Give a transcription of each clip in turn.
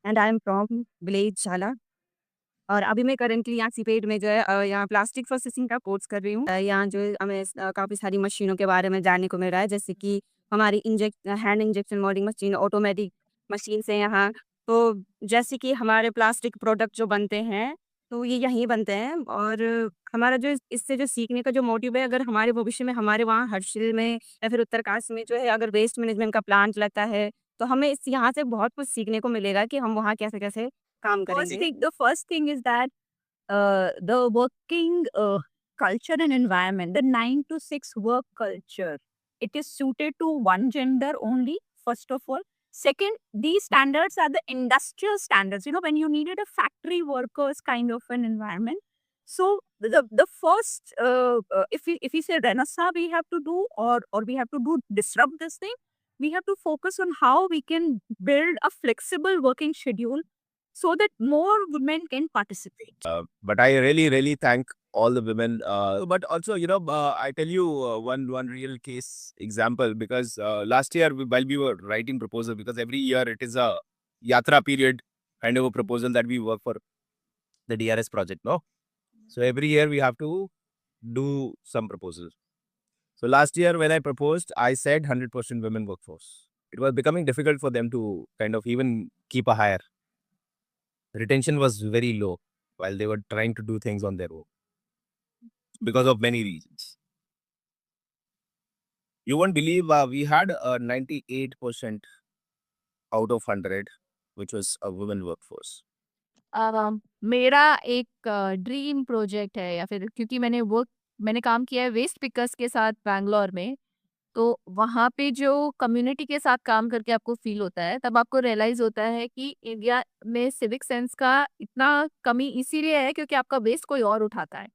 And I am from village झाला। और अभी मैं करंटली यहाँ सीपेट में जो है यहाँ प्लास्टिक प्रोसेसिंग का कोर्स कर रही हूँ। यहाँ जो है हमें काफ़ी सारी मशीनों के बारे में जानने को मिल रहा है, जैसे कि हमारी hand injection moulding machine, automatic machine से यहाँ। तो जैसे कि हमारे प्लास्टिक प्रोडक्ट जो बनते हैं, तो ये यहीं बनते हैं। और हमारा जो इससे जो सीखने का जो मोटिव है, अगर हमारे भविष्य में हमारे वहाँ हर्षिल में या फिर उत्तरकाशी में जो है अगर वेस्ट मैनेजमेंट का प्लांट लगता है, तो हमें इस यहाँ से बहुत कुछ सीखने को मिलेगा कि हम वहाँ कैसे-कैसे काम करेंगे। The first thing is that the working culture and environment, the 9 to 6 work culture, it is suited to one gender only, first of all. Second, these standards are the industrial standards, when you needed a factory workers kind of an environment. So the first, if we say renaissance we have to do, or we have to do disrupt this thing, we have to focus on how we can build a flexible working schedule so that more women can participate. But I really, really thank all the women. But also, I tell you one real case example, because last year while we were writing proposal, because every year it is a yatra period kind of a proposal that we work for the DRS project, no? So every year we have to do some proposals. So last year when I proposed, I said 100% women workforce. It was becoming difficult for them to kind of even keep a hire. Retention was very low while they were trying to do things on their own because of many reasons. You won't believe we had a 98% out of 100, which was a women workforce. मेरा एक dream project है, या फिर क्योंकि मैंने काम किया है वेस्ट पिकर्स के साथ बैंगलोर में। तो वहाँ पे जो कम्युनिटी के साथ काम करके आपको फील होता है, तब आपको रियलाइज होता है कि इंडिया में सिविक सेंस का इतना कमी इसीलिए है क्योंकि आपका वेस्ट कोई और उठाता है।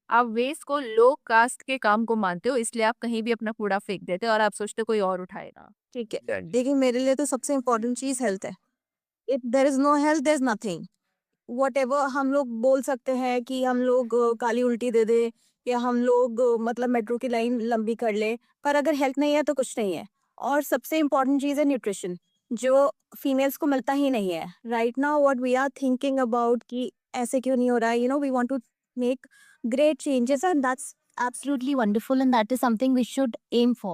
आप वेस्ट को लो कास्ट के काम को मानते हो, इसलिए आप कहीं भी अपना कूड़ा फेंक देते हो और आप सोचते हो कोई और उठाएगा। ठीक है, देखिए मेरे लिए तो सबसे इम्पोर्टेंट चीज़ हेल्थ है। If there is no health there is nothing. Whatever हम लोग बोल सकते हैं कि हम लोग काली उल्टी दे दें, या हम लोग मतलब मेट्रो की लाइन लंबी कर लें, पर अगर हेल्थ नहीं है तो कुछ नहीं है। और सबसे इम्पोर्टेंट चीज़ है न्यूट्रिशन, जो फीमेल्स को मिलता ही नहीं है। Right now what we are thinking about कि ऐसे क्यों नहीं हो रहा है, we want to make great changes, and that's absolutely wonderful, and that is something we should aim for.